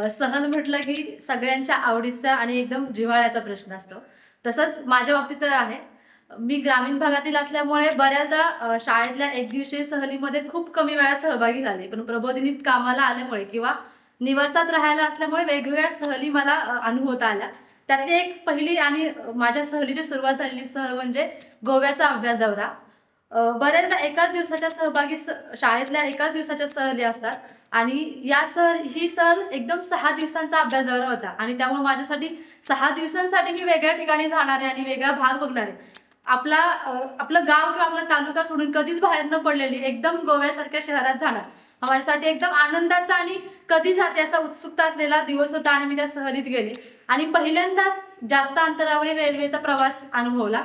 सहल म्हटलं की सगळ्यांच्या आवडीचा आणि एकदम जिव्हाळ्याचा प्रश्न असतो. तसंच माझ्या बाबतीत आहे. मी ग्रामीण भागातील असल्यामुळे बऱ्याचदा शाळेतल्या एकदिवसीय सहलीमध्ये खूप कमी वेळा सहभागी झाले. पण प्रबोधिनीत कामाला आल्यामुळे किंवा निवासात राहायला असल्यामुळे वेगवेगळ्या सहली मला अनुभवता आल्या. त्यातली एक पहिली आणि माझ्या सहलीची सुरुवात झालेली सहल म्हणजे गोव्याचा अभ्यास दौरा. बऱ्याचदा एकाच दिवसाच्या शाळेतल्या एकाच दिवसाच्या सहली असतात आणि ही सहल एकदम 6 दिवसांचा अभ्यास दौरा होता आणि त्यामुळे माझ्यासाठी 6 दिवसांसाठी मी वेगळ्या ठिकाणी जाणार आहे आणि वेगळा भाग बघणार आहे. आपलं गाव किंवा आपला तालुका सोडून कधीच बाहेर न पडलेली एकदम गोव्यासारख्या शहरात जाणार हा माझ्यासाठी एकदम आनंदाचा आणि कधी जाते असा उत्सुकता असलेला दिवस होता आणि मी त्या सहलीत गेले आणि पहिल्यांदाच जास्त अंतरावरील रेल्वेचा प्रवास अनुभवला.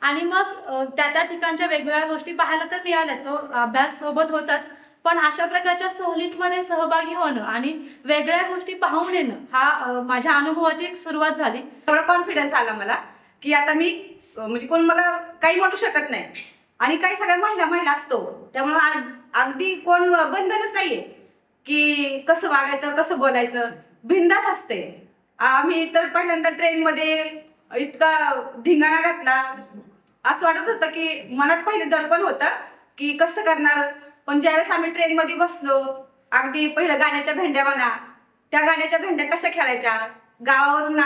आणि मग त्या ठिकाणच्या वेगवेगळ्या गोष्टी पाहायला तर मिळाल्या. तो अभ्यास सोबत होताच, पण अशा प्रकारच्या सहलींमध्ये सहभागी होणं आणि वेगळ्या गोष्टी पाहून येणं हा माझ्या अनुभवाची एक सुरुवात झाली. एवढा कॉन्फिडन्स आला मला की आता मी म्हणजे कोण मला काही म्हणू शकत नाही आणि काही सगळ्या महिला असतो त्यामुळे अगदी कोण बंधनच नाहीये की कसं वागायचं कसं बोलायचं, बिंदास असते. आम्ही तर पहिल्यांदा ट्रेनमध्ये इतका धिंगाणा घातला, असं वाटत होतं की मनात पहिले दडपण होतं की कसं करणार. पण ज्यावेळेस आम्ही ट्रेनमध्ये बसलो, अगदी पहिलं गाण्याच्या भेंड्या म्हणा, त्या गाण्याच्या भेंड्या कशा खेळायच्या, गावावरून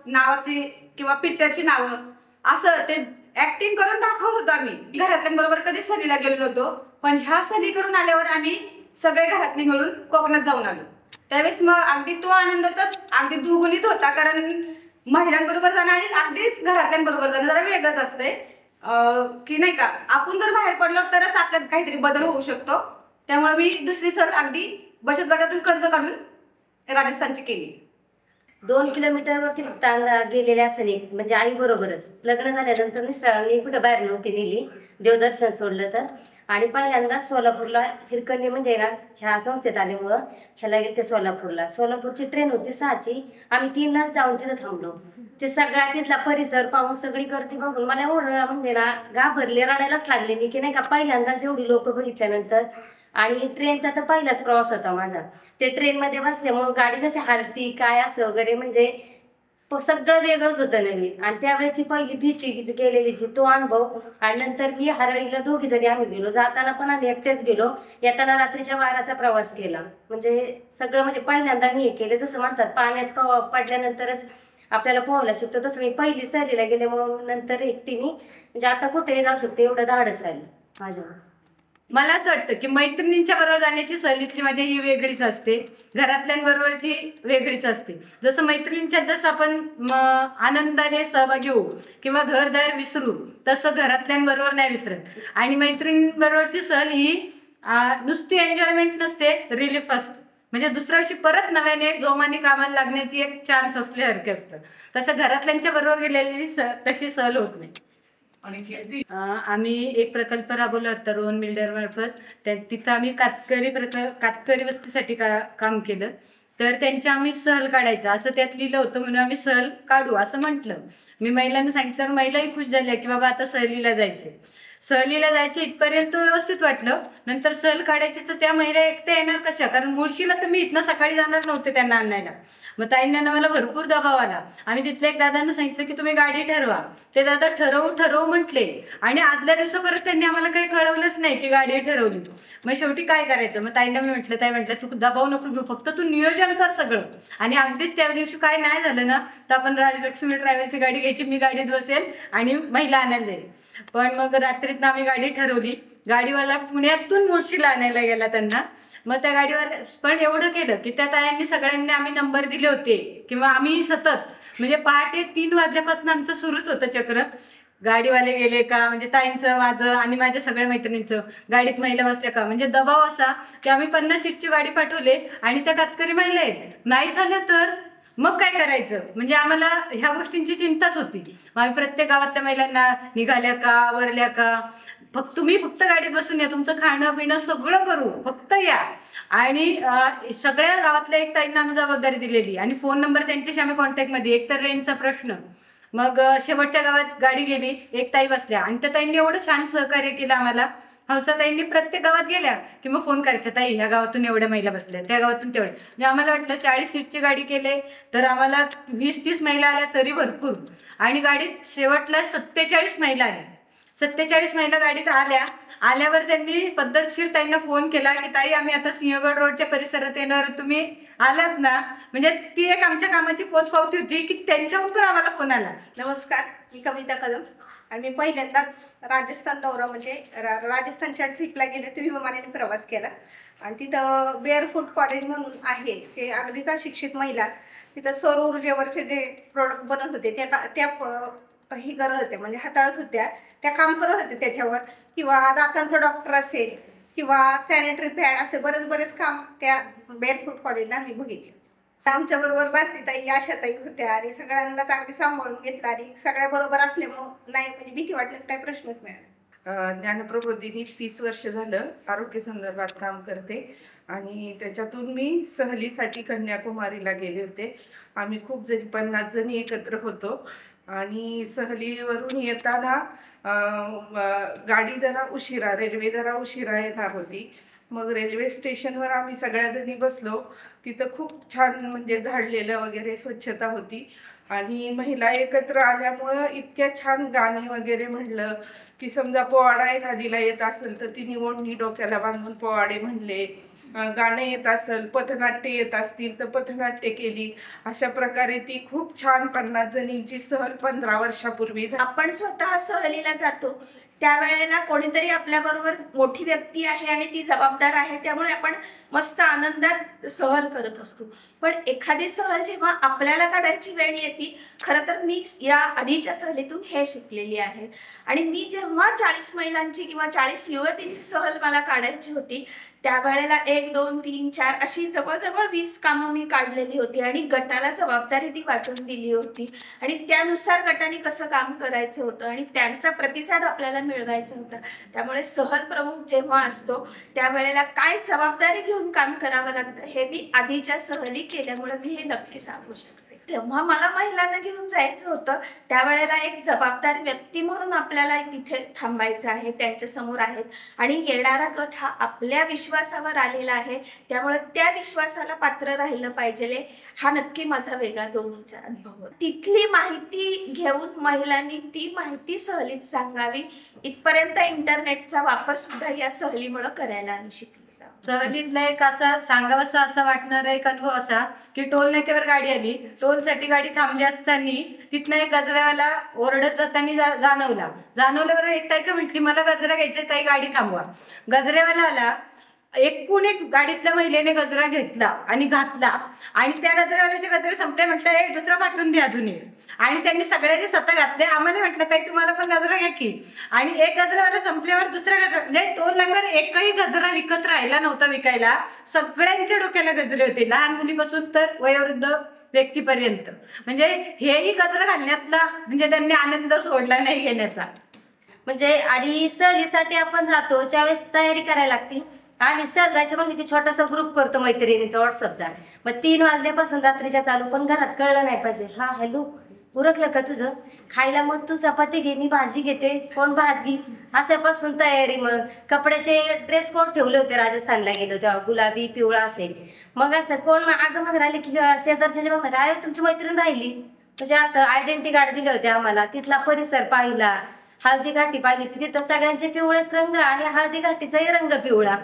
नावाची किंवा पिक्चरची नावं असं ते ऍक्टिंग करून दाखवत होतो. आम्ही घरातल्यांबरोबर कधी सहलीला गेलो नव्हतो, पण ह्या सहली करून आल्यावर आम्ही सगळे घरातले मिळून कोकणात जाऊन आलो. त्यावेळेस मग अगदी तो आनंद तर अगदी दुगुणित होता, कारण महिलांबरोबर जाणं आणि अगदीच घरातल्यांबरोबर जाणं जरा वेगळंच असतंय की नाही का. आपण जर बाहेर पडलो तरच आपल्यात काहीतरी बदल होऊ शकतो. त्यामुळे मी दुसरी सहल अगदी बचत गटातून कर्ज काढून राजस्थानची केली. 2 किलोमीटरवरती फक्त गेलेले असेल एक, म्हणजे आई बरोबरच. लग्न झाल्यानंतर मिस्टरांनी कुठं बाहेर नव्हती नेली, देवदर्शन सोडलं तर. आणि पहिल्यांदा सोलापूरला हिरकणी म्हणजे ना ह्या संस्थेत आल्यामुळं ह्याला गेले ते सोलापूरची ट्रेन होती 6ची. आम्ही 3लाच जाऊन तिथं थांबलो. ते सगळ्या तिथला परिसर पाहून सगळी गर्दी बघून मला एवढं म्हणजे ना घाबरले, रडायलाच लागले मी की नाही का पहिल्यांदाच एवढी लोक बघितल्यानंतर. आणि ट्रेनचा तर पहिलाच प्रवास होता माझा. ते ट्रेनमध्ये बसल्यामुळं गाडी कशी हालती काय असं वगैरे म्हणजे सगळं वेगळंच होतं नवीन. आणि त्यावेळेची पहिली भीती गेलेलीची तो अनुभव. आणि नंतर मी हरळीला 2घी जणी आम्ही गेलो. जाताना पण आम्ही एकटेच गेलो, येताना रात्रीच्या 12चा प्रवास केला. म्हणजे सगळं म्हणजे पहिल्यांदा मी हे केलं. जसं म्हणतात पाण्यात पडल्यानंतरच आपल्याला पोहायला शिकतो, तसं मी पहिली सहलीला गेले म्हणून नंतर एकटीने म्हणजे आता कुठेही जाऊ शकते एवढं धाडस आलं माझ्यावर. मला असं वाटतं की मैत्रिणींच्या बरोबर जाण्याची सहलीतली मजा ही वेगळीच असते, घरातल्यांबरोबरची वेगळीच असते. जसं मैत्रिणींच्यात जसं आपण आनंदाने सहभागी होऊ किंवा घरदार विसरू, तसं घरातल्यांबरोबर नाही विसरत. आणि मैत्रिणींबरोबरची सहल ही नुसती एन्जॉयमेंट नसते, रिलीफ असते. म्हणजे दुसऱ्या वर्षी परत नव्याने जोमाने कामाला लागण्याची एक चान्स असल्यासारखं असतं. तसं घरातल्यांच्या बरोबर गेलेली तशी सहल होत नाही. आम्ही एक प्रकल्प राबवला होता रोहन बिल्डर मार्फत. तिथं आम्ही कातकरी वस्तीसाठी काम केलं. तर त्यांची आम्ही सहल काढायचं असं त्यात लिहिलं होतं, म्हणून आम्ही सहल काढू असं म्हटलं. मी महिलांना सांगितलं, महिलाही खुश झाल्या की बाबा आता सहलीला जायचे इथपर्यंत व्यवस्थित वाटलं. नंतर सहल काढायची तर त्या महिला एकट्या येणार कशा, कारण मुळशीला तर मी इथनं सकाळी जाणार नव्हते त्यांना आणायला. मग ताईंना मला भरपूर दबाव आला आणि तिथल्या एक दादांना सांगितलं की तुम्ही गाडी ठरवा. ते दादा ठरवू म्हटले आणि आदल्या दिवसापर्यंत त्यांनी आम्हाला काही कळवलंच नाही की गाडी ठरवली. मग शेवटी काय करायचं, मग ताईंना मी म्हटलं, ताई म्हटलं तू दबाव नको घेऊ, फक्त तू नियोजन कर सगळं. आणि अगदीच त्या दिवशी काय नाही झालं ना तर आपण राजलक्ष्मी ट्रॅव्हलची गाडी घ्यायची, मी गाडीत बसेल आणि महिला आणायला जाईल. पण मग रात्रीत आम्ही गाडी ठरवली. गाडीवाला पुण्यातून मुळशीला आणायला गेला त्यांना. मग त्या गाडीवाला पण एवढं केलं की त्या तायांनी सगळ्यांनी आम्ही नंबर दिले होते किंवा आम्ही सतत म्हणजे पहाटे 3 वाजल्यापासून आमचं सुरूच होतं चक्र. गाडीवाले गेले का, म्हणजे ताईंचं माझं आणि माझ्या सगळ्या मैत्रिणींचं, गाडीत महिला बसल्या का. म्हणजे दबाव असा की आम्ही 50 सीटची गाडी पाठवले आणि त्या कातकरी महिला आहेत, नाही झालं तर मग काय करायचं. म्हणजे आम्हाला ह्या गोष्टींची चिंताच होती. आम्ही प्रत्येक गावातल्या महिलांना निघाल्या का, आवरल्या का, तुम्ही फक्त गाडीत बसून या, तुमचं खाणं पिणं सगळं करू, फक्त या. आणि सगळ्या गावातल्या एक ताईंना आम्ही जबाबदारी दिलेली आणि फोन नंबर त्यांच्याशी आम्ही कॉन्टॅक्टमध्ये. एक तर रेंजचा प्रश्न मग शेवटच्या गावात गाडी गेली, एक ताई बसल्या आणि त्या ताईंनी एवढं छान सहकार्य केलं आम्हाला. हंसाताईंनी प्रत्येक गावात गेल्या की मग फोन करायच्या, ताई ह्या गावातून एवढ्या महिला बसल्या, त्या गावातून तेवढ्या. म्हणजे आम्हाला वाटलं 40 सीटची गाडी केले तर आम्हाला 20-30 महिला आल्या तरी भरपूर. आणि गाडीत शेवटला 47 महिला आल्या. 47 महिला गाडीत आल्यावर त्यांनी पद्धतशीर ताईंना फोन केला की ताई आम्ही आता सिंहगड रोडच्या परिसरात येणार, तुम्ही आलात ना. म्हणजे ती एक आमच्या कामाची पोचपावती होती की त्यांच्याहून पण आम्हाला फोन आला. नमस्कार, मी कविता कदम आणि मी पहिल्यांदाच राजस्थान दौरा म्हणजे राजस्थानच्या ट्रिपला गेले ते विमानाने प्रवास केला. आणि तिथं बेअरफूट कॉलेज म्हणून आहे, ते अगदीच अशिक्षित महिला तिथं सौर ऊर्जेवरचे जे प्रोडक्ट बनत होते त्या ही करत होत्या, म्हणजे हाताळत होत्या, त्या काम करत होते त्याच्यावर. किंवा दातांचं डॉक्टर असेल किंवा सॅनिटरी पॅड असे बरेच काम त्या बेअरफूट कॉलेजला मी बघितले. आमच्याबरोबर भारतीताई आशाताई होत्या आणि सगळ्यांना चांगली सांभाळून घेतलं आणि सगळ्या बरोबर असल्यामुळं नाही म्हणजे भीती वाटण्याचा काही प्रश्नच नाही. ज्ञानप्रबोधिनी 30 वर्ष झालं आरोग्य संदर्भात काम करते आणि त्याच्यातून मी सहलीसाठी कन्याकुमारीला गेले होते. आम्ही खूप जणी 50 जणी एकत्र होतो आणि सहलीवरून येताना गाडी जरा उशिरा, रेल्वे जरा उशिरा येणार होती. मग रेल्वे स्टेशनवर आम्ही सगळ्याजणी बसलो. तिथं खूप छान म्हणजे झाडलेलं वगैरे स्वच्छता होती आणि महिला एकत्र आल्यामुळं इतक्या छान गाणी वगैरे म्हणलं की समजा पोवाडा एखादीला येत असेल तर तिने ओढणी डोक्याला बांधून पोवाडे म्हणले, गाणे येत असेल, पथनाट्य येत असतील तर पथनाट्य केली. अशा प्रकारे ती खूप छान 50 जणींची सहल 15 वर्षापूर्वी आपण स्वतः सहलीला जातो त्यावेळेला कोणीतरी आपल्याबरोबर मोठी व्यक्ती आहे आणि ती जबाबदार आहे, त्यामुळे आपण मस्त आनंदात सहल करत असतो. पण एखादी सहल जेव्हा आपल्याला काढायची वेळ येते, खरं तर मी या आधीच्या सहलीतून हे शिकलेली आहे. आणि मी जेव्हा 40 महिलांची किंवा 40 युवतींची सहल मला काढायची होती त्यावेळेला 1, 2, 3, 4 अशी जवळजवळ 20 कामं मी काढलेली होती आणि गटाला जबाबदारी ती वाटून दिली होती आणि त्यानुसार गटाने कसं काम करायचं होतं आणि त्यांचा प्रतिसाद आपल्याला मिळवायचा होता. त्यामुळे सहल प्रमुख जेव्हा असतो त्यावेळेला काय जबाबदारी घेऊन काम करावं लागतं हे मी आधीच्या सहली केल्यामुळे मी हे नक्की सांगू शकते. जेव्हा मला महिलांना घेऊन जायचं होतं त्यावेळेला एक जबाबदार व्यक्ती म्हणून आपल्याला तिथे थांबायचं आहे, त्यांच्या समोर आहेत आणि येणारा गट हा आपल्या विश्वासावर आलेला आहे, त्यामुळे त्या विश्वासाला पात्र राहिलं पाहिजे. हा नक्की माझा वेगळा दोन्हीचा अनुभव. तिथली माहिती घेऊन महिलांनी ती माहिती सहलीत सांगावी इथपर्यंत इंटरनेटचा वापर सुद्धा या सहलीमुळे करायला आम्ही शिकलो. सहलीतला एक असा सांगावासा असा वाटणारा एक अनुभव असा की टोल नाक्यावर गाडी आली, टोलसाठी गाडी थांबली असताना तिथनं एक गजऱ्याला ओरडत जाताना जाणवल्यावर एक ताई का म्हटली मला गजरा घ्यायचा, ताई गाडी थांबवा. गजऱ्यावाला आला, एकूण एक गाडीतल्या महिलेने गजरा घेतला आणि घातला आणि त्या गजरावाल्याचे गजरे संपले. म्हटलं एक दुसरा पाठवून द्या अजून. आणि त्यांनी सगळ्यांनी स्वतः घातले. आम्हाला म्हटलं ताई तुम्हाला पण गजरा घ्या की. आणि एक गजरावाला संपल्यावर दुसरा गजरा, म्हणजे टोल नाक्यावर एकही गजरा विकत राहिला नव्हता विकायला. सगळ्यांच्या डोक्याला गजरे होते, लहान मुलीपासून तर वयोवृद्ध व्यक्तीपर्यंत. म्हणजे हेही गजरा घालण्यातला म्हणजे त्यांनी आनंद सोडला नाही घेण्याचा. म्हणजे आणि सहलीसाठी आपण जातो त्यावेळेस तयारी करायला लागते. आम्ही सहल जायचं म्हणलं की छोटासा ग्रुप करतो मैत्रिणीचा व्हॉट्सअपचा. मग 3 वाजल्यापासून रात्रीच्या चालू, पण घरात कळलं नाही पाहिजे. हा हॅलो उरकलं का तुझं खायला, मग तू चपाती घे मी भाजी घेते, कोण भात घे, अशापासून तयारी. मग कपड्याचे ड्रेस कोड ठेवले होते राजस्थानला गेलो तेव्हा, गुलाबी पिवळा असे. मग असं कोण आगं मग राहिले की शेजारच्या बघणार अरे तुमची मैत्रीण राहिली, म्हणजे असं आयडेंटिटी कार्ड दिले होते आम्हाला. तिथला परिसर पाहिला, हळदी घाटी पाहिली होती, तिथं सगळ्यांचे पिवळेच रंग आणि हळदी घाटीचाही रंग पिवळा.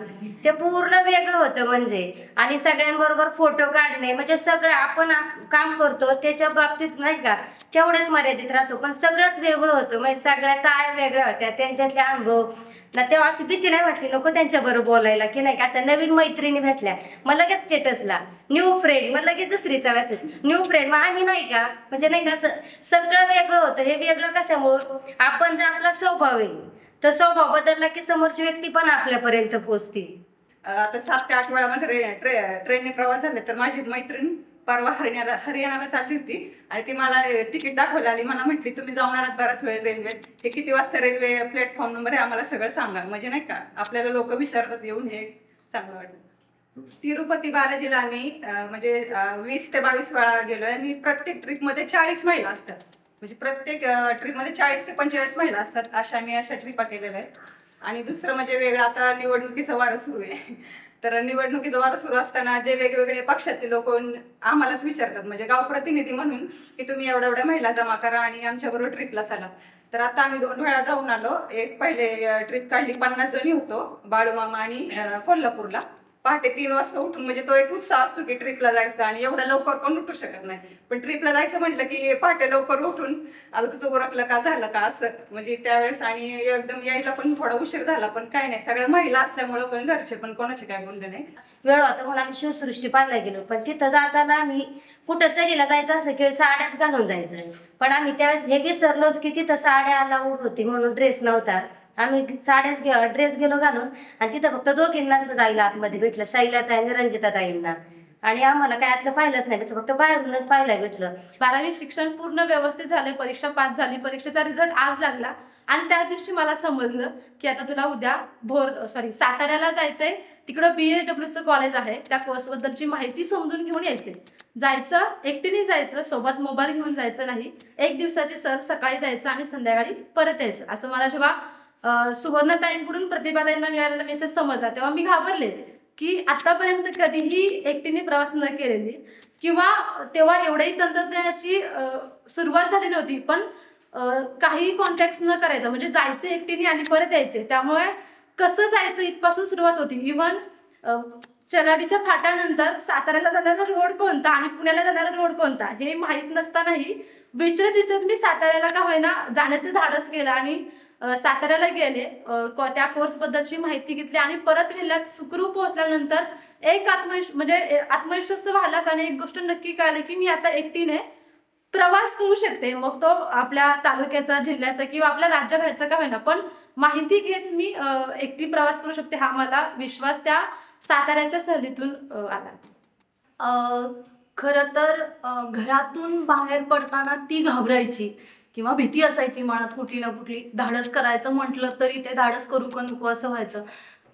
ते पूर्ण वेगळं होतं म्हणजे. आणि सगळ्यांबरोबर फोटो काढणे म्हणजे सगळं आपण काम करतो त्याच्या बाबतीत नाही का तेवढेच मर्यादित राहतो, पण सगळंच वेगळं होतं. म्हणजे सगळ्या ताया वेगळ्या होत्या, त्यांच्यातले अनुभव ना. तेव्हा अशी भीती नाही वाटली नको त्यांच्याबरोबर बोलायला की नाही का. असं नवीन मैत्रिणी भेटल्या, मग लगेच स्टेटसला न्यू फ्रेंड, मग लगेच दुसरीचा मेसेज न्यू फ्रेंड. मग आम्ही नाही का म्हणजे नाही का असं सगळं वेगळं होतं. हे वेगळं कशामुळं, आपण जर आपला स्वभाव आहे तर स्वभाव बदलला की समोरची व्यक्ती पण आपल्यापर्यंत पोहोचते. आता 7 ते 8 वेळा माझा ट्रेनने प्रवास झाला. तर माझी मैत्रीण परवा हरियाणाला चालली होती आणि ती मला तिकीट दाखवायला आली. मला म्हटली तुम्ही जाऊन आलात बराच वेळ रेल्वे, हे किती वाजता रेल्वे प्लॅटफॉर्म नंबर आहे आम्हाला सगळं सांगा. म्हणजे नाही का आपल्याला लोक विचारतात येऊन, हे चांगलं वाटलं. तिरुपती बालाजीला आम्ही म्हणजे 20 ते 22 वेळा गेलोय आणि प्रत्येक ट्रिपमध्ये 40 महिला असतात. म्हणजे प्रत्येक ट्रिपमध्ये 40 ते 45 महिला असतात. अशा ट्रिपा केलेल्या आहेत. आणि दुसरं म्हणजे वेगळं, आता निवडणुकीचं वारं सुरू आहे. तर निवडणुकीचं वारं सुरू असताना जे वेगवेगळे पक्षातील लोक आम्हालाच विचारतात, म्हणजे गाव प्रतिनिधी म्हणून, की तुम्ही एवढ्या एवढ्या महिला जमा करा आणि आमच्याबरोबर ट्रिपला चला. तर आता आम्ही 2 वेळा जाऊन आलो. एक पहिले ट्रिप काढली, 50 जणी होतो, बाळूमामा आणि कोल्हापूरला. पहाटे 3 वाजता उठून, म्हणजे तो एक उत्साह असतो की ट्रिपला जायचं, आणि एवढ्या लवकर कोण उठू शकत नाही. पण ट्रिपला जायचं म्हटलं की पहाटे लवकर उठून आता तुझं उरकलं का, झालं का, असं म्हणजे त्यावेळेस. आणि एकदम यायला पण थोडा उशीर झाला, पण काय नाही, सगळ्या महिला असल्यामुळं पण घरचे पण कोणाचे काय बोलले नाही. वेळ होता म्हणून आम्ही शिवसृष्टी पाहायला गेलो. पण तिथं जाताना आम्ही कुठं सहलीला जायचं असलं की साड्याच घालून जायचं. पण आम्ही त्यावेळेस हे विसरलोच की तिथं साड्या अलाउड होती म्हणून ड्रेस नव्हता. आम्ही ड्रेस गेलो घालून, आणि तिथं फक्त दोघींनाच जायला आतमध्ये भेटलं, शैलाताई आणि रंजिताताईंना. आणि आम्हाला काय आतलं पाहिलंच नाही भेटलं, फक्त बाहेरूनच पाहायला भेटलं. 12वी शिक्षण पूर्ण व्यवस्थित झाले, परीक्षा पास झाली, परीक्षेचा रिझल्ट आज लागला. आणि त्या दिवशी मला समजलं की आता तुला उद्या साताऱ्याला जायचंय. तिकडं BHWचं कॉलेज आहे, त्या कोर्सबद्दलची माहिती समजून घेऊन जायचं, एकटीने जायचं, सोबत मोबाईल घेऊन जायचं नाही. 1 दिवसाची सहल, सकाळी जायचं आणि संध्याकाळी परत यायचं. असं मला जेव्हा सुवर्णताईंकडून प्रतिभाताईंना मिळालेला मेसेज समजला, तेव्हा मी घाबरले की आतापर्यंत कधीही एकटीने प्रवास न केलेली, किंवा तेव्हा एवढ्याही तंत्रज्ञानाची सुरुवात झाली नव्हती, पण काही कॉन्टॅक्ट न करायचं, म्हणजे जायचं एकटीने आणि परत यायचे. त्यामुळे कसं जायचं इथपासून सुरुवात होती. इव्हन चलाडीच्या फाट्यानंतर साताऱ्याला जाणारा रोड कोणता आणि पुण्याला जाणारा रोड कोणता हे माहीत नसतानाही विचारत मी साताऱ्याला का होईना जाण्याचं धाडस केलं आणि साताऱ्याला गेले. त्या कोर्सबद्दलची माहिती घेतली आणि परत जिल्ह्यात सुखरूप पोहोचल्यानंतर एक आत्मविश्वास वाढलाच. आणि एक गोष्ट नक्की कळली की मी आता एकटीने प्रवास करू शकते. मग तो आपल्या तालुक्याचा, जिल्ह्याचा किंवा आपल्या राज्याबाहेरचा का होईना, पण माहिती घेत मी एकटी प्रवास करू शकते. हा मला विश्वास त्या साताऱ्याच्या सहलीतून आला. खरं तर घरातून बाहेर पडताना ती घाबरायची किंवा भीती असायची मनात कुठली ना कुठली. धाडस करायचं म्हटलं तरी ते धाडस करू का नको असं व्हायचं.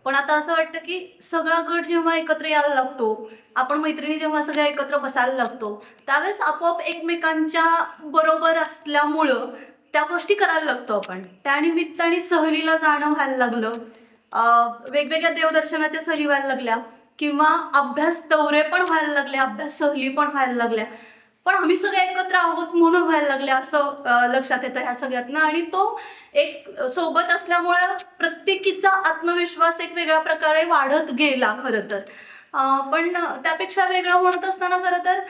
पण आता असं वाटतं की सगळा गट जेव्हा एकत्र यायला लागतो, आपण मैत्रिणी जेव्हा सगळ्या एकत्र बसायला लागतो, त्यावेळेस आपोआप एकमेकांच्या बरोबर असल्यामुळं त्या गोष्टी करायला लागतो आपण. त्यानिमित्ताने सहलीला जाणं व्हायला लागलं, वेगवेगळ्या देवदर्शनाच्या सहली व्हायला लागल्या, किंवा अभ्यास दौरे पण व्हायला लागले, अभ्यास सहली पण व्हायला लागल्या. पण आम्ही सगळे एकत्र आहोत म्हणून व्हायला लागले असं लक्षात येतं ह्या सगळ्यातनं. आणि तो एक सोबत असल्यामुळे प्रत्येकीचा आत्मविश्वास एक वेगळ्या प्रकारे वाढत गेला खरं तर. पण त्यापेक्षा वेगळं म्हणत असताना खरं तर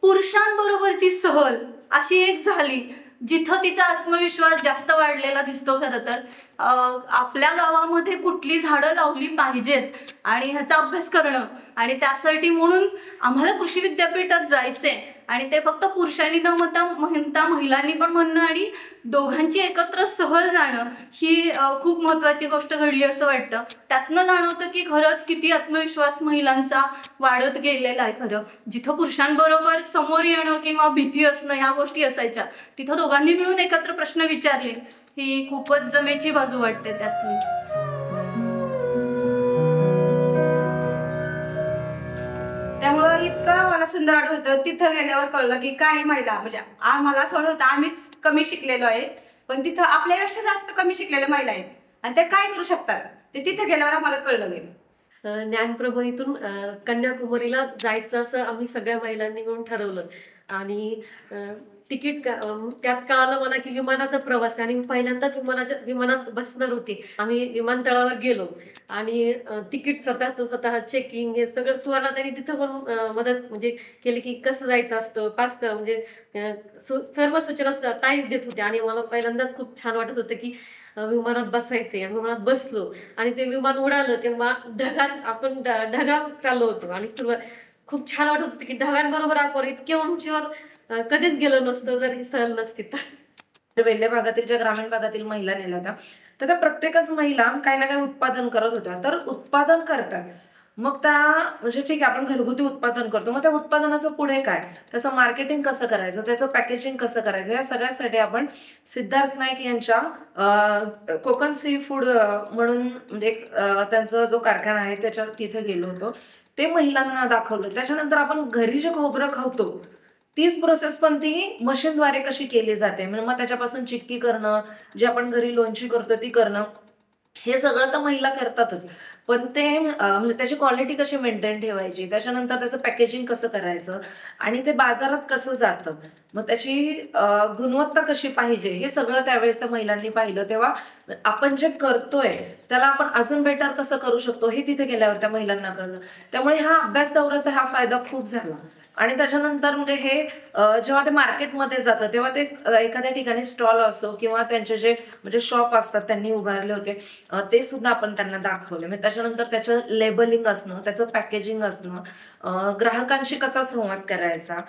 पुरुषांबरोबरची सहल अशी एक झाली जिथं तिचा आत्मविश्वास जास्त वाढलेला दिसतो. खरं तर आपल्या गावामध्ये कुठली झाडं लावली पाहिजेत आणि ह्याचा अभ्यास करणं, आणि त्यासाठी म्हणून आम्हाला कृषी विद्यापीठात जायचंय, आणि ते फक्त पुरुषांनी न म्हणता महिलांनी पण म्हणणं आणि दोघांची एकत्र सहल जाणं ही खूप महत्त्वाची गोष्ट घडली असं वाटतं. त्यातनं जाणवतं की खरंच किती आत्मविश्वास महिलांचा वाढत गेलेला आहे. खरं जिथं पुरुषांबरोबर समोर येणं किंवा भीती असणं ह्या गोष्टी असायच्या, तिथं दोघांनी मिळून एकत्र प्रश्न विचारले, ही खूपच जमेची बाजू वाटते त्यातली. त्यामुळं इतकं मला सुंदर वाटत होतं. तिथं गेल्यावर कळलं की काही महिला, म्हणजे आम्हाला असं वाटत होतं आम्हीच कमी शिकलेलो आहे, पण तिथं आपल्यापेक्षा जास्त कमी शिकलेल्या महिला आहेत आणि त्या काय करू शकतात ते तिथं गेल्यावर आम्हाला कळलं गेलं. ज्ञानप्रबोधिनीतून कन्याकुमारीला जायचं असं आम्ही सगळ्या महिलांनी मिळून ठरवलं. आणि तिकीट त्यात कळालं मला की विमानाचा प्रवास आहे आणि मी पहिल्यांदाच विमानात बसणार होते. आम्ही विमानतळावर गेलो आणि तिकीट स्वतः चेकिंग हे सगळं सुवर्णाताईंनी तिथं पण मदत म्हणजे केली की कसं जायचं असतं, पास म्हणजे सर्व सूचना ताईच देत होत्या. आणि मला पहिल्यांदाच खूप छान वाटत होतं की विमानात बसायचे. विमानात बसलो आणि ते विमान उडालं तेव्हा आपण ढगात चाललो होतो आणि खूप छान वाटत होतं की ढगांबरोबर आपण इतक्या उंचीवर कधीच गेलो नसतं जर ही सहल नसती तर. वेल्हे भागातील ज्या ग्रामीण भागातील महिला नेल्या होत्या तर त्या प्रत्येकच महिला काही ना काही उत्पादन करत होत्या. तर उत्पादन करतात मग त्या म्हणजे ठीक आहे आपण घरगुती उत्पादन करतो, मग त्या उत्पादनाचं पुढे काय, त्याचं मार्केटिंग कसं करायचं, त्याचं पॅकेजिंग कसं करायचं, या सगळ्यासाठी आपण सिद्धार्थ नाईक यांच्या कोकण सी फूड म्हणून म्हणजे त्यांचा जो कारखाना आहे त्याच्या तिथे गेलो होतो. ते महिलांना दाखवलं. त्याच्यानंतर आपण घरी जे खोबरं खातो तीच प्रोसेस पण ती मशीनद्वारे कशी केली जाते, म्हणजे मग त्याच्यापासून चिक्की करणं, जे आपण घरी लोणची करतो ती करणं, हे सगळं तर महिला करतातच. पण ते म्हणजे त्याची क्वालिटी कशी मेंटेन ठेवायची, त्याच्यानंतर त्याचं पॅकेजिंग कसं करायचं आणि ते बाजारात कसं जातं, मग त्याची गुणवत्ता कशी पाहिजे, हे सगळं त्यावेळेस त्या महिलांनी पाहिलं. तेव्हा आपण जे करतोय त्याला आपण अजून बेटर कसं करू शकतो हे तिथे गेल्यावर त्या महिलांना कळलं. त्यामुळे हा अभ्यास दौऱ्याचा हा फायदा खूप झाला. आणि त्याच्यानंतर म्हणजे हे जेव्हा ते मार्केटमध्ये जातं तेव्हा ते एखाद्या ठिकाणी स्टॉल असो किंवा त्यांचे जे म्हणजे शॉप असतात त्यांनी उभारले होते, ते सुद्धा आपण त्यांना दाखवले. म्हणजे त्याच्यानंतर त्याचं लेबलिंग असणं, त्याचं पॅकेजिंग असणं, ग्राहकांशी कसा संवाद करायचा,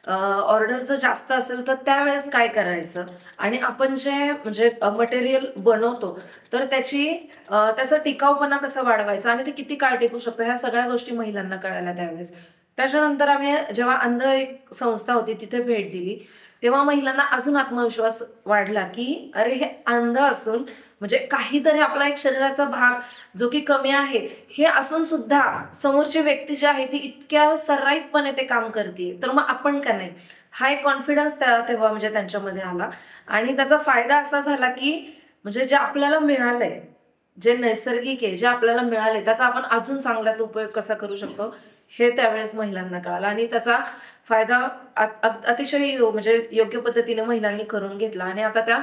ऑर्डर जर जास्त असेल तर त्यावेळेस काय करायचं, आणि आपण जे म्हणजे मटेरियल बनवतो तर त्याचा टिकाऊपणा कसा वाढवायचा आणि ते किती काळ टिकू शकतं, ह्या सगळ्या गोष्टी महिलांना कळायला त्यावेळेस. त्याच्यानंतर आम्ही जेव्हा अंध एक संस्था होती तिथे भेट दिली तेव्हा महिलांना अजून आत्मविश्वास वाढला की अरे हे अंध असून म्हणजे काहीतरी आपला एक शरीराचा भाग जो की कमी आहे हे असून सुद्धा समोरची व्यक्ती जी आहे ती इतक्या सर्राईतपणे ते काम करते, तर मग आपण का नाही, हा एक कॉन्फिडन्स तेव्हा म्हणजे त्यांच्यामध्ये आला. आणि त्याचा फायदा असा झाला की म्हणजे जे आपल्याला मिळालंय, जे नैसर्गिक आहे, जे आपल्याला मिळाले त्याचा आपण अजून चांगल्यात उपयोग कसा करू शकतो हे त्यावेळेस महिलांना कळालं. आणि त्याचा फायदा अतिशय म्हणजे योग्य पद्धतीने महिलांनी करून घेतला आणि आता त्या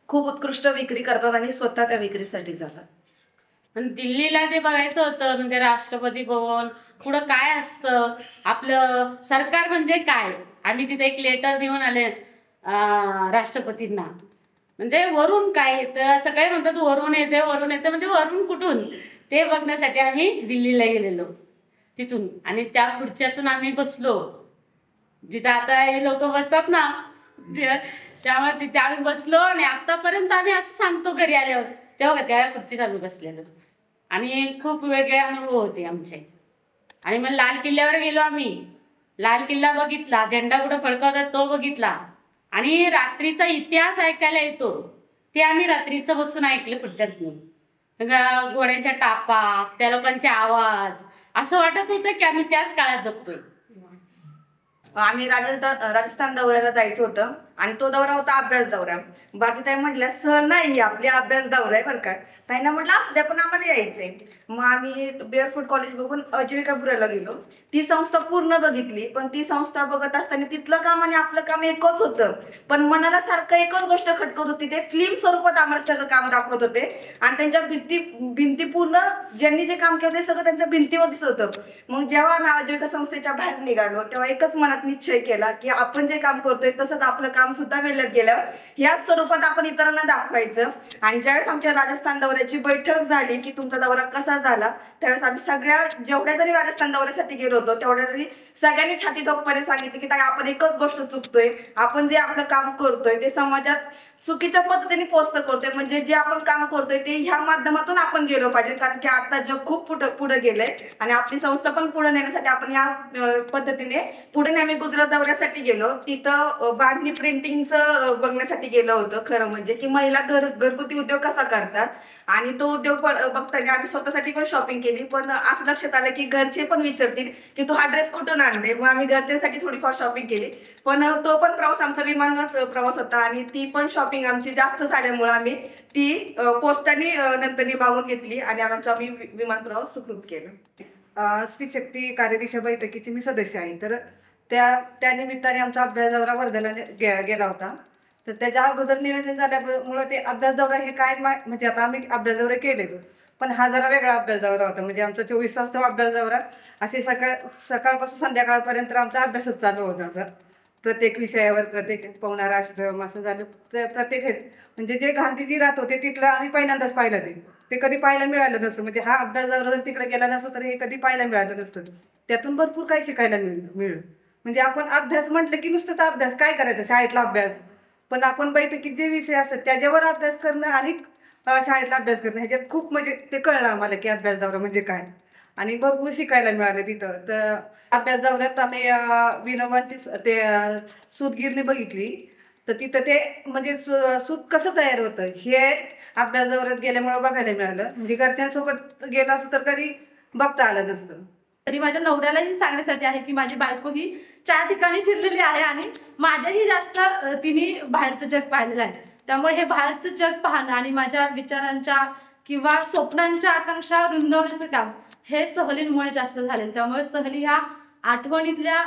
खूप उत्कृष्ट विक्री करतात आणि स्वतः त्या विक्रीसाठी जातात. पण दिल्लीला जे बघायचं होतं म्हणजे राष्ट्रपती भवन पुढं काय असतं, आपलं सरकार म्हणजे काय, आम्ही तिथे एक लेटर देऊन आले राष्ट्रपतींना. म्हणजे वरून काय येतं, सगळे म्हणतात वरून येते म्हणजे वरून कुठून, ते बघण्यासाठी आम्ही दिल्लीला गेलेलो तिथून. आणि त्या खुर्च्यातून आम्ही बसलो जिथं आता हे लोक बसतात ना, त्यामुळे तिथे आम्ही बसलो. आणि आतापर्यंत आम्ही असं सांगतो घरी आल्यावर, तेव्हा त्या खुर्चीत आम्ही बसलेलो आणि खूप वेगळे अनुभव होते आमचे. आणि मग लाल किल्ल्यावर गेलो आम्ही, लाल किल्ला बघितला, झेंडा कुठं फडकवतात तो बघितला. आणि रात्रीचा इतिहास ऐकायला येतो ते आम्ही रात्रीचं बसून ऐकलं खुर्च्यातून. घोड्यांच्या टापा, त्या लोकांचे आवाज, असं वाटत होतं की आम्ही त्याच काळात जगतोय. आम्ही राजस्थान दौऱ्याला जायचं होतं आणि तो दौरा होता अभ्यास दौरा. भारतीताई म्हटल्या सहल नाही, आपली अभ्यास दौरा आहे बरं का. ताईंना म्हटलं असू द्या पण आम्हाला यायचंय. मग आम्ही बेअरफूट कॉलेज बघून अजिविकापुराला गेलो. ती संस्था पूर्ण बघितली, पण ती संस्था बघत असताना तिथलं काम आणि आपलं काम एकच होतं, पण मनाला सारखं एकच गोष्ट खटकत होती. ते फिल्म स्वरूपात आम्हाला सगळं काम दाखवत होते आणि त्यांच्या भिंती पूर्ण ज्यांनी जे काम केलं ते सगळं त्यांच्या भिंतीवर दिसत होतं. मग जेव्हा आम्ही आजीविका संस्थेच्या बाहेर निघालो तेव्हा एकच मनात निश्चय केला की आपण जे काम करतोय तसंच आपलं काम सुद्धा वेळेत गेल्यावर ह्याच स्वरूपात आपण इतरांना दाखवायचं. आणि ज्यावेळेस आमच्या राजस्थान दौऱ्याची बैठक झाली की तुमचा दौरा कसा झाला, त्यावेळेस आम्ही जेवढ्या जरी राजस्थान दौऱ्यासाठी गेलो होतो तेवढ्या जरी सगळ्यांनी छाती ठोकपणे सांगितले की ताई आपण एकच गोष्ट चुकतोय, आपण जे आपलं काम करतोय ते समाजात चुकीच्या पद्धतीने पोस्ट करतोय. म्हणजे जे आपण काम करतोय ते ह्या माध्यमातून आपण गेलो पाहिजे, कारण की आता जग खूप पुढे गेलंय आणि आपली संस्था पण पुढे नेण्यासाठी आपण ह्या पद्धतीने पुढे आम्ही गुजरात दौऱ्यासाठी गेलो. तिथं बांधणी प्रिंटिंगचं बघण्यासाठी गेलो होतं. खरं म्हणजे की महिला घरगुती उद्योग कसा करतात आणि तो उद्योग बघताना आम्ही स्वतःसाठी पण शॉपिंग केली. पण असं लक्षात आलं की घरचे पण विचारतील की तू हा ड्रेस कुठून आणले, मग आम्ही घरच्यांसाठी थोडीफार शॉपिंग केली. पण तो पण प्रवास आमचा विमानाच प्रवास होता आणि ती पण शॉपिंग आमची जास्त झाल्यामुळे आम्ही ती पोस्टाने नंतर निभावून घेतली आणि आम्ही विमान प्रवास सुखरूप केला. स्त्री शक्ती कार्यदिशा बैठकीचे मी सदस्य आहे, तर त्या निमित्ताने आमचा अभ्यास दौरा वर्ध्याला गेला होता. तर त्याच्या अगोदर निवेदन झाल्यामुळे ते अभ्यास दौरा हे काय म्हणजे आता आम्ही अभ्यास दौरे केले पण हा जरा वेगळा अभ्यास दौरा होता. म्हणजे आमचा 24 तास तो अभ्यास दौरा असे सकाळपासून संध्याकाळपर्यंत आमचा अभ्यासच चालू होता. असं प्रत्येक विषयावर प्रत्येक पवनार आश्रम असं झालं. प्रत्येक म्हणजे जे गांधीजी राहत होते तिथलं आम्ही पहिल्यांदाच पाहिलं. ते कधी पाहायला मिळालं नसतं. म्हणजे हा अभ्यास दौरा जर तिकडे गेला नसतं तर हे कधी पाहायला मिळालं नसतं. त्यातून भरपूर काही शिकायला मिळलं. म्हणजे आपण अभ्यास म्हटलं की नुसतंच अभ्यास काय करायचं, शाळेतला अभ्यास, पण आपण बैठकीत जे विषय असतात त्याच्यावर अभ्यास करणं आणि शाळेतला अभ्यास करणं ह्याच्यात खूप म्हणजे ते कळलं आम्हाला की अभ्यास दौरा म्हणजे काय आणि भरपूर शिकायला मिळालं तिथं. तर अभ्यास दौऱ्यात आम्ही विनोबांची ते सूतगिरणी बघितली. तर तिथं ते म्हणजे सूत कसं तयार होतं हे अभ्यास दौऱ्यात गेल्यामुळं बघायला मिळालं. म्हणजे घरच्यांसोबत गेलं असं तर कधी बघता आलं नसतं. तरी माझ्या नवऱ्यालाही सांगण्यासाठी आहे की माझी बायको ही 4 ठिकाणी फिरलेली आहे आणि माझ्याही जास्त तिने बाहेरचं जग पाहिलेलं आहे. त्यामुळे हे बाहेरचं जग पाहणं आणि माझ्या विचारांच्या किंवा स्वप्नांच्या आकांक्षा रुंदावण्याचं काम हे सहलींमुळे जास्त झालेलं. त्यामुळे सहली ह्या आठवणीतल्या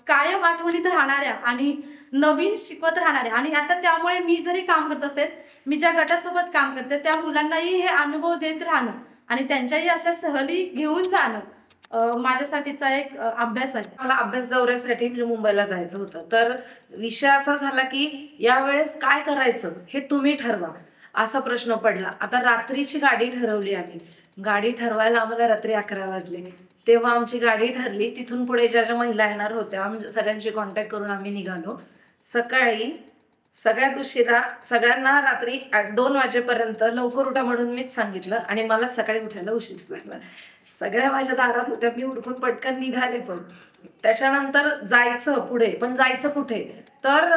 कायम आठवणीत राहणाऱ्या आणि नवीन शिकवत राहणाऱ्या आणि आता त्यामुळे मी जरी काम करत असेल, मी ज्या गटासोबत काम करते त्या मुलांनाही हे अनुभव देत राहणं आणि त्यांच्याही अशा सहली घेऊन जाणं माझ्यासाठीचा एक अभ्यास आहे. मला अभ्यास दौऱ्यासाठी मुंबईला जायचं होतं, तर विषय असा झाला की यावेळेस काय करायचं हे तुम्ही ठरवा असा प्रश्न पडला. आता रात्रीची गाडी ठरवली आम्ही. गाडी ठरवायला आम्हाला रात्री 11 वाजले. तेव्हा आमची गाडी ठरली. तिथून पुढे ज्या ज्या महिला येणार होत्या सगळ्यांशी कॉन्टॅक्ट करून आम्ही निघालो. सकाळी सगळ्यात उशिरा सगळ्यांना रात्री 2 वाजेपर्यंत लवकर उठा म्हणून मीच सांगितलं आणि मला सकाळी उठायला उशीर झाला. सगळ्या माझ्या दारात होत्या, मी उठून पटकन निघाले. पण त्याच्यानंतर जायचं पुढे, पण जायचं कुठे तर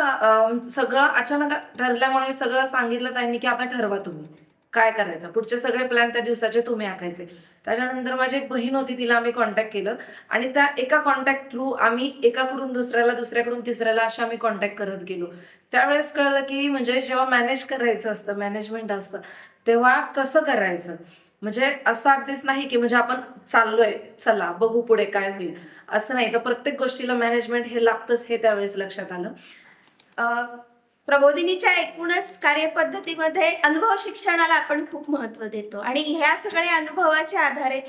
सगळं अचानक ठरल्यामुळे सगळं सांगितलं त्यांनी की आता ठरवा तुम्ही काय करायचं, पुढचे सगळे प्लॅन त्या दिवसाचे तुम्ही आखायचे. त्याच्यानंतर माझी एक बहीण होती, तिला आम्ही कॉन्टॅक्ट केलं आणि त्या एका कॉन्टॅक्ट थ्रू आम्ही एकाकडून दुसऱ्याला, दुसऱ्याकडून तिसऱ्याला अशा आम्ही कॉन्टॅक्ट करत गेलो. त्यावेळेस कळलं की म्हणजे जेव्हा मॅनेज करायचं असतं, मॅनेजमेंट असतं, तेव्हा कसं करायचं. म्हणजे असं अगदीच नाही की म्हणजे आपण चाललोय चला बघू पुढे काय होईल असं नाही, तर प्रत्येक गोष्टीला मॅनेजमेंट हे लागतंच हे त्यावेळेस लक्षात आलं. प्रबोधिनीच्या एकूणच कार्यपद्धतीमध्ये अनुभव शिक्षणाला आपण खूप महत्त्व देतो आणि ह्या सगळ्या अनुभवाच्या आधारे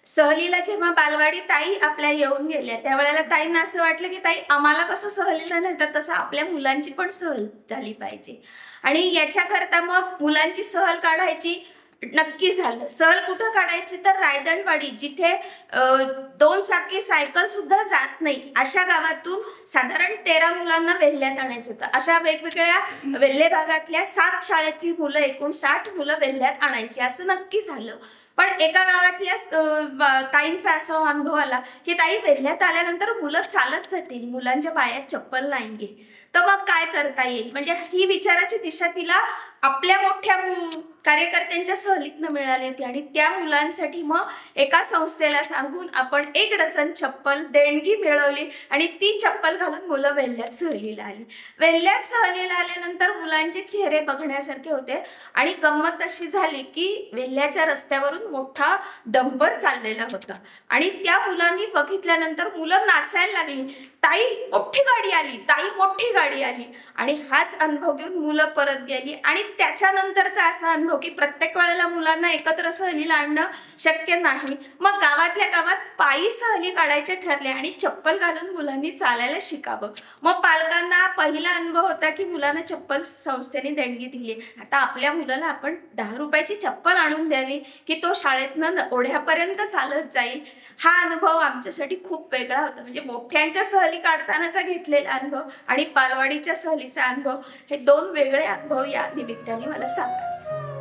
सहलीला जेव्हा बालवाडी ताई आपल्या येऊन गेल्या त्यावेळेला ताईंना असं वाटलं की ताई आम्हाला कसं सहलीला नेतात तसं आपल्या मुलांची पण सहल झाली पाहिजे आणि याच्याकरता मग मुलांची सहल काढायची नक्की झालं. सहल कुठं काढायची तर रायदंडवाडी, जिथे 2 चाकी सायकल सुद्धा जात नाही अशा गावातून साधारण 13 मुलांना वेल्ह्यात आणायचं होतं. अशा वेगवेगळ्या वेल्हे भागातल्या 7 शाळेतली मुलं, एकूण 60 मुलं वेल्ह्यात आणायची असं नक्की झालं. पण एका गावातल्या ताईंचा असा अनुभव आला की ताई वेल्ह्यात आल्यानंतर मुलं चालत जातील, मुलांच्या पायात चप्पल नाहीये, तर मग काय करता येईल. म्हणजे ही विचाराची दिशा तिला आपल्या मोठ्या कार्यकर्त्यांच्या सहलीतनं मिळाली होती आणि त्या मुलांसाठी मग एका संस्थेला सांगून आपण 1 डझन चप्पल देणगी मिळवली आणि ती चप्पल घालून मुलं वेल्ह्यात सहलीला आली. वेल्ह्यात सहलीला आल्यानंतर मुलांचे चेहरे बघण्यासारखे होते आणि गंमत अशी झाली की वेल्ह्याच्या रस्त्यावरून मोठा डंपर चाललेला होता आणि त्या मुलांनी बघितल्यानंतर मुलं नाचायला लागली, ताई मोठी गाडी आली, ताई मोठी गाडी आली. आणि हाच अनुभव घेऊन मुलं परत गेली आणि त्याच्यानंतरचा असा अनुभव की प्रत्येक वेळेला मुलांना एकत्र सहलीला आणणं शक्य नाही. मग गावातल्या गावात पायी सहली काढायचे ठरले आणि चप्पल घालून मुलांनी चालायला शिकावं. मग पालकांना पहिला अनुभव होता की मुलांना चप्पल संस्थेने देणगी दिली, आता आपल्या मुलाला आपण 10 रुपयाची चप्पल आणून द्यावी की तो शाळेतनं ओढ्यापर्यंत चालत जाईल. हा अनुभव आमच्यासाठी खूप वेगळा होता. म्हणजे मोठ्यांच्या सहली काढतानाचा घेतलेला अनुभव आणि बालवाडीच्या सहलीचा अनुभव हे 2 वेगळे अनुभव या निमित्ताने मला सांगायचे.